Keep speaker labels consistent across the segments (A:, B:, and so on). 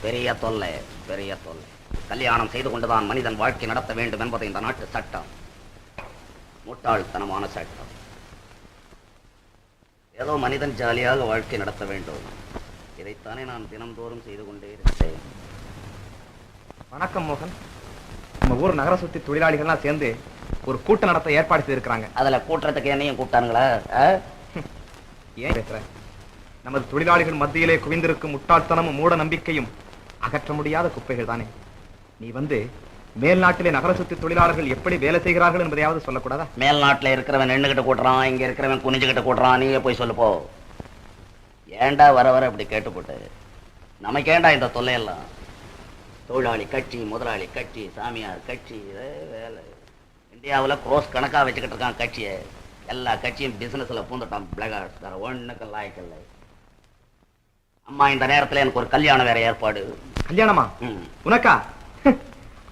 A: பெரிய தொல்லை, பெரிய தொல்லை. கல்யாணம் செய்து கொண்டுதான் மனிதன் வாழ்க்கை நடத்த வேண்டும் என்பது இந்த நாட்டு சட்டம். முட்டாள்தனமான சட்டம். ஏதோ மனிதன் ஜாலியாக வாழ்க்கை நடத்த வேண்டும். இதைத்தானே நான் தினம்தோறும் செய்து கொண்டே இருக்கிறேன்.
B: வணக்கம் மோகன். நம்ம ஊர் நகர சுத்தி தொழிலாளிகள்லாம் சேர்ந்து ஒரு கூட்டம் நடத்த ஏற்பாடு செய்திருக்கிறாங்க.
A: அதுல கூட்டுறதுக்கு என்னையும் கூப்பிட்டானுங்களா?
B: ஏன் பேசுற? நமது தொழிலாளிகள் மத்தியிலே குவிந்திருக்கும் முட்டாள்தனமும் மூட நம்பிக்கையும் அகற்ற முடியாத குப்பைகள் தானே. நீ வந்து மேல் நாட்டிலே நகர சுத்தி தொழிலாளர்கள் எப்படி வேலை செய்கிறார்கள் என்பதையாவது சொல்லக்கூடாதா?
A: மேல் நாட்டுல இருக்கிறவன் நின்னுகிட்டு கூட்டுறான், இங்க இருக்கிறவன் குனிஞ்சுகிட்டு கூட்டுறான். நீயே போய் சொல்லுப்போ. ஏண்டா வர வர இப்படி கேட்டு போட்டு நமக்கு ஏண்டா இந்த தொல்லையெல்லாம்? தொழிலாளி கட்சி, முதலாளி கட்சி, சாமியார் கட்சி, வேலை. இந்தியாவில் குரோஸ் கணக்கா வச்சுக்கிட்டு இருக்கான் கட்சியை. எல்லா கட்சியும் பிசினஸ்ல பூந்துட்டான். பிளகார்ட்ஸ் வேற ஒண்ணுக்கு லாய்க்கல்ல. அம்மா இந்த நேரத்துல எனக்கு ஒரு கல்யாணம் வேற ஏற்பாடு.
B: கல்யாணமா? உனக்கா?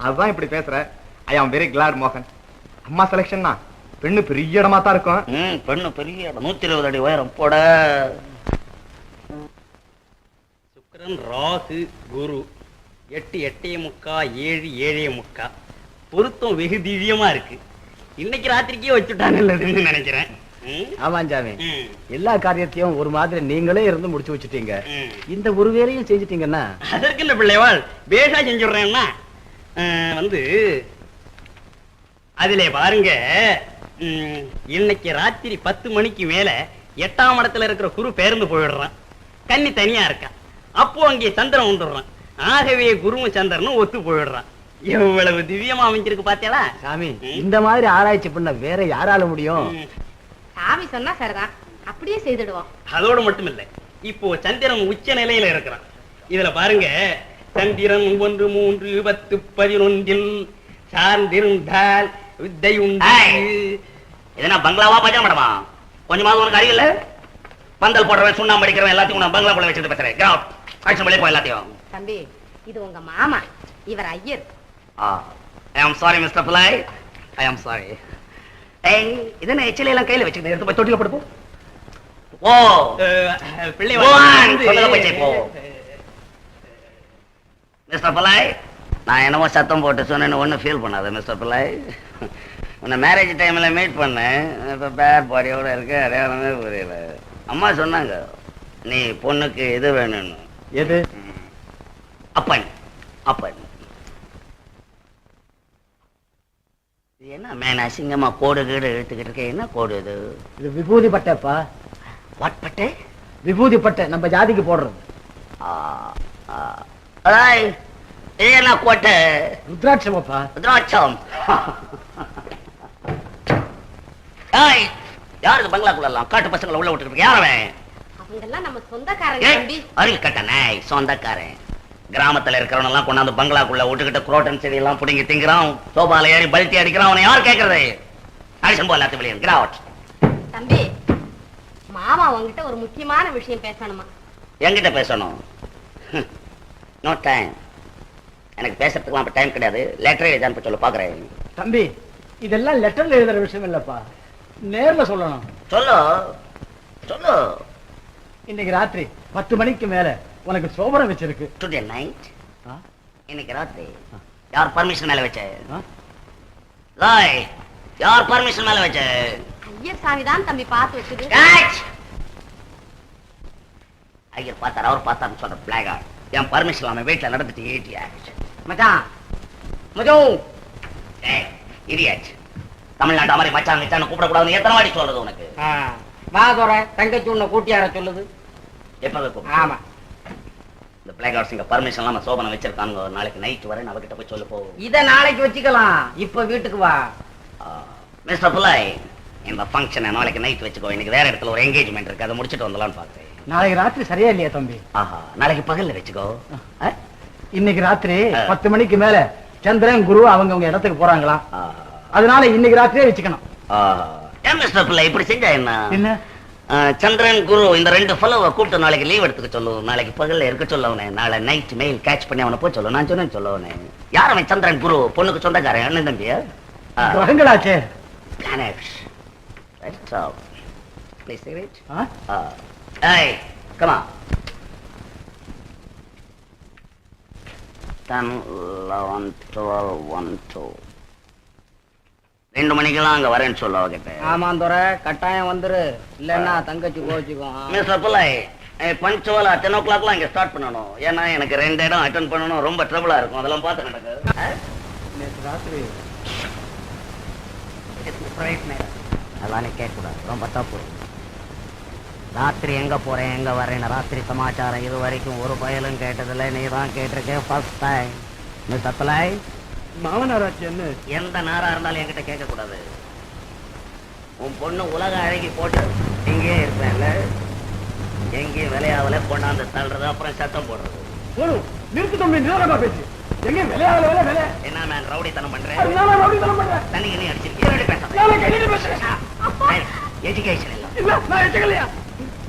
B: அதுதான் இப்படி பேசுற. ஐ ஆம் வெரி கிளாட் மோகன். அம்மா செலக்ஷன்னா பெண்ணு பெரிய இடமா தான் இருக்கும்.
A: பெண்ணு பெரிய இடம், 120 அடி உயரம் போட.
C: சுக்கிரன், ராகு, குரு 8 8:45 7 7:45 பொருத்தம் வெகு திவ்யமா இருக்கு. இன்னைக்கு ராத்திரிக்கே வச்சுட்டாங்கன்னு நினைக்கிறேன்.
D: ஆமாஞ்சாமி, எல்லா காரியத்தையும் ஒரு மாதிரி நீங்களே இருந்து முடிச்சு வச்சுட்டீங்க. இந்த ஒரு வேலையும் செஞ்சுட்டீங்கன்னா
C: அதற்கு இந்த பிள்ளைவாள் பேஷா செஞ்சுடுறேன்னா வந்து அதிலே பாருங்க. இன்னைக்கு ராத்திரி 10 மணிக்கு மேல 8ஆம் இடத்துல இருக்கிற குரு பேருந்து போயிடுறான். கன்னி தனியா இருக்கான். அப்போ அங்கே சந்திரன் வந்துடுறான். ஆகவே குருவும் சந்திரனும் ஒத்து போயிடுறான். எவ்வளவு திவ்யமா அமைஞ்சிருக்கு பாத்தியாளா?
D: சாமி, இந்த மாதிரி ஆராய்ச்சி பண்ண வேற யாரால முடியும்?
E: சாமி சொன்னா சரிதான், அப்படியே செய்துடுவோம்.
C: அதோடு மட்டும் இல்ல, இப்போ சந்திரன் உச்ச நிலையில இருக்கிறான். இதுல பாருங்க, சந்திரன் 1 3 10 11 சார்ந்திருந்தால் வித்தை உண்டு.
A: எதனா பங்களாவா பஜா மேடமா? கொஞ்சமாவது உனக்கு அறிவில்ல? பந்தல் போடுறவன், சுண்ணாம்பு அடிக்கிறவன் எல்லாத்தையும் நான் பங்களா போல வச்சுட்டு பேசுறேன். எல்லாத்தையும்.
E: தம்பி, இது உங்க மாமா, இவர் Iyer.
A: I am sorry Mr. Pillai. I am sorry. ஏய், இதென்ன எச்சில எல்லாம் கையில வச்சுக்கிட்டு எடுத்து போய் தொட்டில போடு போ. ஓ,
C: பிள்ளை
A: சொல்லுங்க போய் போ. மிஸ்டர் Pillai, நான் என்னமோ சத்தம் போட்டு சொன்னேன்னு ஒன்றும் ஃபீல் பண்ணாத மிஸ்டர் Pillai. உன்னை மேரேஜ் டைம்ல மீட் பண்ணேன். இப்போ பேட் பாடியோட இருக்க, அடையாளமே புரியல. அம்மா சொன்னாங்க நீ பொண்ணுக்கு இது வேணும்னு.
D: எது?
A: அப்பன். அப்பன். என்ன மேன் அசிங்கமா கோடு கீடு இழுத்துக்கிட்டு இருக்க? என்ன கோடு இது?
D: இது விபூதி பட்டைப்பா.
A: வாட் பட்டை?
D: விபூதி பட்டை, நம்ம ஜாதிக்கு போடுறது.
A: இது என்ன கோட்டை?
D: ருத்ராட்சமாப்பா.
A: ருத்ராட்சம். யாரு பங்களாக்குள்ள காட்டு பசங்களை உள்ள விட்டுக்கிட்டு? யாரவன்?
E: அவங்கெல்லாம் நம்ம சொந்தக்காரங்க தம்பி.
A: அறிவு கட்டணே, சொந்தக்காரன். கிராமத்துல இருக்கிறவன் எல்லாம் கொண்டாந்து பங்களாக்குள்ள விட்டுக்கிட்டு குரோட்டன் செடி எல்லாம் புடிங்கி திங்கிறான். சோபால ஏறி பல்ட்டி அடிக்கிறான். அவனை யார் கேட்கறது? அடிச்சம் போல கிராவட்.
E: தம்பி, மாமா உங்ககிட்ட ஒரு முக்கியமான விஷயம் பேசணுமா?
A: என்கிட்ட பேசணும்? No time. எனக்கு பேசுறதுக்கு டைம் கிடையாது. லெட்டர் எழுதான்னு சொல்ல பாக்குறேன்.
D: தம்பி, இதெல்லாம் லெட்டர்ல எழுதுற விஷயம் இல்லப்பா, நேர்ல சொல்லணும்.
A: சொல்லு சொல்லு.
D: இன்னைக்கு ராத்திரி 10 மணிக்கு மேல உனக்கு சோபனம் வச்சிருக்கு.
A: Today night? இன்னைக்கு ராத்திரி யார் பர்மிஷன் மேல வச்ச? யார் பர்மிஷன் மேல வச்ச?
E: ஐயர் சாமி தான் தம்பி பார்த்து வச்சது.
A: ஐயர் பார்த்தார், அவர் பார்த்தாருன்னு சொல்ற பிளாக். என் பர்மிஷன் இல்லாம வீட்டுல நடந்துட்டு 8 years. மச்சான் மஜோ இடியாச்சு. தமிழ்நாட்டு மாதிரி மச்சான் மச்சான் கூப்பிடக்கூடாதுன்னு எத்தனை வாடி சொல்றது உனக்கு?
D: வாதோர தங்கச்சி உன்னை கூட்டியார சொல்லுது.
A: எப்ப?
D: ஆமா.
A: இந்த பிளாக் ஹவுஸ் பர்மிஷன் இல்லாம சோபனம் வச்சிருக்காங்க. ஒரு நாளைக்கு நைட் வரை அவகிட்ட போய் சொல்லு போ.
D: இத நாளைக்கு வச்சுக்கலாம், இப்ப வீட்டுக்கு வா.
A: மிஸ்டர் Pillai, இந்த ஃபங்க்ஷன் நாளைக்கு நைட் வச்சுக்கோ. இன்னைக்கு வேற இடத்துல ஒரு என்கேஜ்மெண்ட் இருக்கு, அதை முடிச்சிட்டு வந்துடலாம்னு பாக்குறேன்.
D: நாளைக்கு ராத்திரி சரியா இல்லையா தம்பி?
A: நாளைக்கு பகல்ல வச்சுக்கோ.
D: இன்னைக்கு ராத்திரி 10 மணிக்கு மேல சந்திரன் குரு அவங்க இடத்துக்கு போறாங்களா, அதனால இன்னைக்கு ராத்திரியே வச்சுக்கணும்.
A: மிஸ்டர் Pillai, இப்படி செஞ்சா என்ன?
D: என்ன?
A: சந்திரன் குரு இந்த 2 ஃபெலோவை கூப்பிட்டு நாளைக்கு லீவ் எடுத்துக்க சொல்லு. நாளைக்கு பகல்ல இருக்க சொல்லவனே. நாளை நைட் மெயில் கேட்ச் பண்ணி அவனை போய் சொல்லு. நான் சொன்னேன்னு சொல்லவனே. யார் அவன்? சந்திரன் குரு பொண்ணுக்கு சொந்தக்காரன், அண்ணன் தம்பியா?
D: கிரகங்களாச்சே.
A: பிளானட்ஸ். Please cigarette. ஏய் கம் ஆன். 10, 11, 12, 1, 2. 2 மணிக்கெல்லாம் அங்க வரேன்னு சொல்ல அவகிட்ட.
D: ஆமாந்துரை கட்டாயம் வந்துரு, இல்லன்னா தங்கச்சி கோச்சுக்கும்.
A: மிஸ்டர் பிள்ளை, பஞ்சுவலா 10 o'clockலாம் இங்க ஸ்டார்ட் பண்ணணும். ஏன்னா எனக்கு 2 இடம் அட்டென்ட் பண்ணணும், ரொம்ப ட்ரபிளா இருக்கும். அதெல்லாம் பார்த்து நடக்கு.
D: நேற்று ராத்திரி
A: அதானே கேட்கக்கூடாது, ரொம்ப தப்பு. ராத்திரி எங்க போறேன் எங்க வரேன்னு ராத்திரி சமாச்சாரம் இது வரைக்கும் ஒரு பயலும் கேட்டதில்லை. நீ தான் கேட்டிருக்கேன் ஃபர்ஸ்ட் டைம். மிஸ்டர் பிள்ளை,
D: மாமனாராட்சி என்ன
A: எந்த நாரா இருந்தாலும் என்கிட்ட கேட்க கூடாது. உன் பொண்ணு உலக அழகி போட்டு எங்கேயே இருப்பேன்ல, எங்கேயும் விளையாவல கொண்டாந்து தள்ளுறது, அப்புறம் சத்தம் போடுறது.
D: நிறுத்து தம்பி, நிதானமா பேசு. எங்க விளையாட வேலை
A: என்ன மேன் ரவுடித்தனம் பண்றேன்,
D: பண்றேன்.
A: தண்ணி கண்ணி அடிச்சிருக்கேன். எஜுகேஷன் இல்ல,
D: நான் எச்சக்கலையா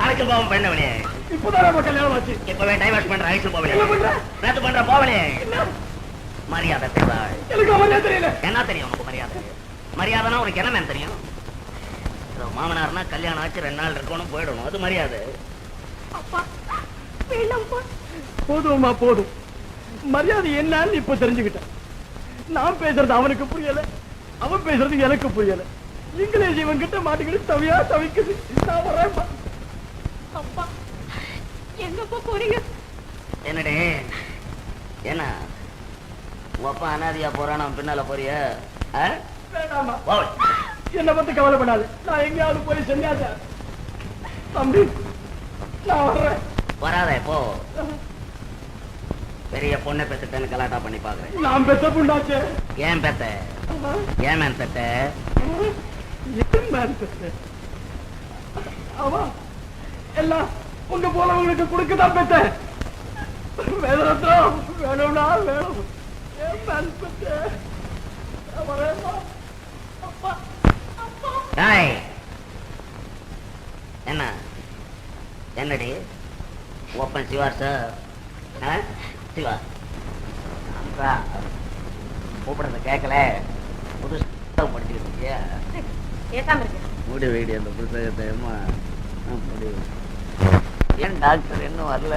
A: அழைச்சு போவோம் பெண்ண வழியே.
D: இப்பதான் கல்யாணம் ஆச்சு.
A: இப்பவே டைவர்ஸ் பண்ற அழைச்சு போவலே, நேத்து பண்ற போவலே. மரியாதை தேவாள்.
D: எனக்கு மரியாதை தெரியல.
A: என்ன தெரியும் உனக்கு மரியாதை? மரியாதைனா உனக்கு என்ன மேன் தெரியும்? மாமனார்னா கல்யாணம் ஆச்சு 2 நாள் இருக்கணும் போயிடணும், அது மரியாதை.
D: போதும்மா போதும். மரியாதை என்னன்னு இப்ப தெரிஞ்சுக்கிட்டேன். நான் பேசுறது அவனுக்கு புரியல, அவன் பேசுறது எனக்கு புரியல. இங்கிலீஷ் இவன் கிட்ட மாட்டிக்கிட்டு தவியா தவிக்குது. நான் வரேன்.
E: அப்பா எங்கப்பா போறீங்க?
A: என்னடே என்ன உங்க அப்பா அனாதியா போறான், அவன் பின்னால போறிய?
D: வேண்டாமா, என்ன பத்தி கவலைப்படாது. நான் எங்கேயாவது போய் செஞ்சாத தம்பி, நான் வர்றேன்.
A: வராத போ. பெரிய பொண்ணை பெத்துட்டேன்னு கலாட்டா பண்ணி பாக்குறேன்.
D: நான் பெத்த புண்டாச்சே.
A: ஏன் பெத்த? ஏன் மேன் பெத்த?
D: ஆமா, எல்லாம் உங்க போலவங்களுக்கு கொடுக்கதான் பெத்த. வேதரத்னம் வேணும்னா வேணும். ஏன் மேன் பெத்த? வரேம்மா. அப்பா அப்பா.
A: டேய், என்ன என்னடி ஓப்பன் சிவார் சார், சிவா கூப்பிடுறத கேட்கல. புதுசாக படிச்சுக்கிட்டு இருக்கியா?
E: பேசாம இருக்கு.
A: முடி வைடி அந்த புத்தகத்தை. முடிவு. ஏன் டாக்டர் இன்னும் வரல?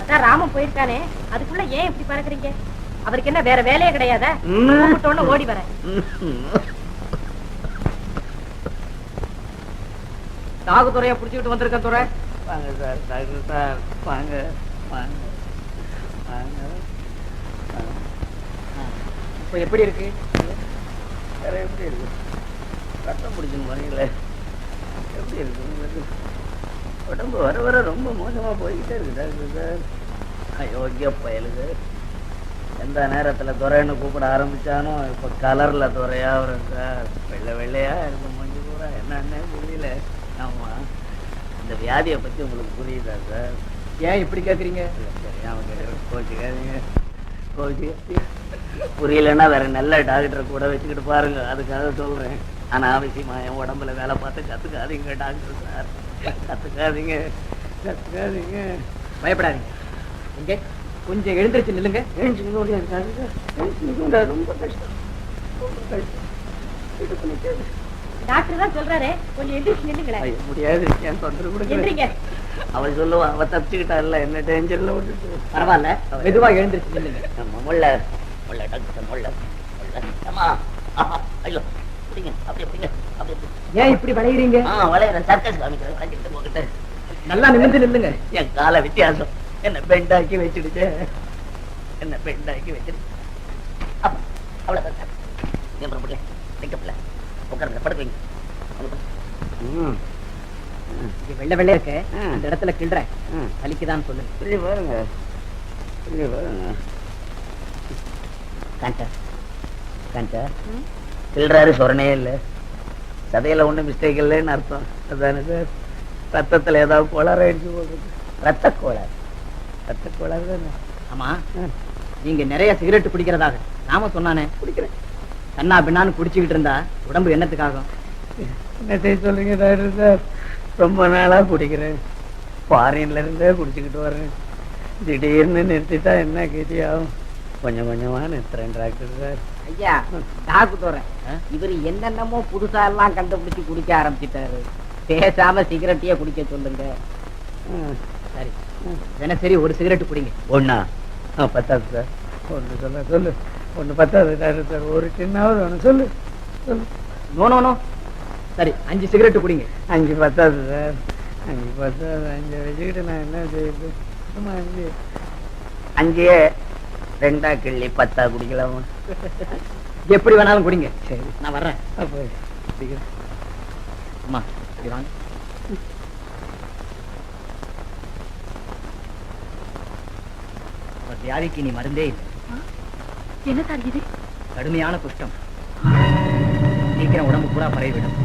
E: அதான் ராமன் போயிருக்கானே, அதுக்குள்ள ஏன் இப்படி பறக்குறீங்க? அவருக்கு என்ன வேற வேலையே கிடையாதா? கூப்பிட்டோன்னு ஓடி வரேன்.
D: நாகுதுறையா புடிச்சுக்கிட்டு வந்திருக்கேன் துறை.
A: வாங்க சார், டாக்டர் சார், வாங்க வாங்க வாங்க.
D: இப்ப எப்படி இருக்கு?
A: வேற எப்படி இருக்கு? ரத்தம் பிடிக்கணும் பாருங்களே, எப்படி இருக்கு உங்களுக்கு? உடம்பு வர வர ரொம்ப மோசமா போய்கிட்டே இருக்கு டாக்டர் சார். அயோக்கிய பயலுது. எந்த நேரத்துல துறைன்னு கூப்பிட ஆரம்பிச்சானோ இப்ப கலர்ல துறையா வரும் சார். வெள்ளை வெள்ளையா இருக்கு மூஞ்சி பூரா, என்னன்னே புரியல. ஆமா, இந்த வியாதியை பத்தி உங்களுக்கு புரியுதா சார்?
D: ஏன் இப்படி கேக்குறீங்க?
A: தெரியாம கேட்குறேன், கோச்சுக்காதீங்க கோச்சுக்காதீங்க. புரியலன்னா வேற நல்ல டாக்டரை கூட வச்சுக்கிட்டு பாருங்க, அதுக்காக சொல்றேன். ஆனா அவசியமா என் உடம்புல வேலை பார்த்து கத்துக்காதீங்க டாக்டர் சார், கத்துக்காதீங்க கத்துக்காதீங்க.
D: பயப்படாதீங்க. இங்க கொஞ்சம் எழுந்திருச்சு நில்லுங்க.
A: ரொம்ப கஷ்டம், ரொம்ப கஷ்டம்.
E: டாக்டர் தான் சொல்றாரு, கொஞ்சம் எந்திரிச்சு நில்லுங்களேன்.
A: ஐயோ, முடியாது, ஏன் தொந்தரவு கொடுக்க?
E: எந்திரிங்க.
A: அவள் சொல்லுவா, அவ தப்பிச்சுக்கிட்டா இல்ல, என்ன டேஞ்சர்ல விட்டுட்டு.
D: பரவாயில்ல, மெதுவா எழுந்திருச்சு நில்லுங்க.
A: முள்ள முள்ள டாக்டர் முள்ள முள்ள. அம்மா, ஐயோ, பிடிங்க, அப்படியே பிடிங்க, அப்படியே.
D: ஏன் இப்படி வளையறீங்க?
A: வளையற சர்க்கஸ் காமிக்கிறேன், காஞ்சிட்டு போகிட்ட.
D: நல்லா நிமிர்ந்து நில்லுங்க.
A: என் கால வித்தியாசம் என்ன பெண்டாக்கி வச்சுடுச்சு, என்ன பெண்டாக்கி வச்சிரு. அவ்வளவுதான். உட்காருங்க, படுப்பீங்க.
D: வெள்ளை வெள்ளையா இருக்கு, இந்த இடத்துல கிள்றேன், வலிக்குதான்னு சொல்லுங்க.
A: சொல்லி பாருங்க, சொல்லி பாருங்க. காஞ்சா காஞ்சா கிள்றாரு, சொரணே இல்லை, சதையில ஒண்ணும் மிஸ்டேக் இல்லைன்னு அர்த்தம். அதானே சார்? ரத்தத்துல ஏதாவது கோளாறு ஆயிடுச்சு போகுது. ரத்த கோளாறு, ரத்த கோளாறு தானே?
D: ஆமா, நீங்க நிறைய சிகரெட் குடிக்கிறதாக நாம சொன்னானே.
A: குடிக்கிறேன்.
D: கண்ணா பின்னான்னு குடிச்சுக்கிட்டு இருந்தா உடம்பு என்னத்துக்காகும்?
A: என்ன சொல்றீங்க டாக்டர் சார்? ரொம்ப நாளா குடிக்கிறேன், ஃபாரின்ல இருந்தே குடிச்சுக்கிட்டு வர்றேன். திடீர்னு நிறுத்திட்டா என்ன கேட்டி ஆகும்? கொஞ்சம் கொஞ்சமா நிறுத்துறேன் டாக்டர் சார்.
D: ஐயா, டாக்கு தோறேன், இவரு என்னென்னமோ புதுசா எல்லாம் கண்டுபிடிச்சு குடிக்க ஆரம்பிச்சிட்டாரு. பேசாம சிகரெட்டையே குடிக்க சொல்லுங்க. சரி, தினசரி ஒரு சிகரெட் குடிங்க.
A: ஒண்ணா? பத்தாது சார்.
D: ஒன்று சொல்ல சொல்லு. ஒன்று பத்தாது டாக்டர், ஒரு டின்னாவது ஒன்று சொல்லு சொல்லு.
C: நோ சரி 5 சிகரெட் குடிங்க.
D: 5 பத்தாது சார், 5 பத்தாது. 5 வச்சுக்கிட்டு நான் என்ன செய்யுது? சும்மா 5
A: அங்கேயே 2 கிள்ளி 10 குடிக்கலாமா?
C: எப்படி வேணாலும் குடிங்க.
D: சரி,
C: நான் வர்றேன்.
D: அப்போ சீக்கிரம்.
C: அம்மா இப்படி வாங்க. ஒரு வியாதிக்கு நீ மருந்தே இல்லை.
E: என்ன சார் இது?
C: கடுமையான குஷ்டம். சீக்கிரம் உடம்பு பூரா பரவிவிடும்.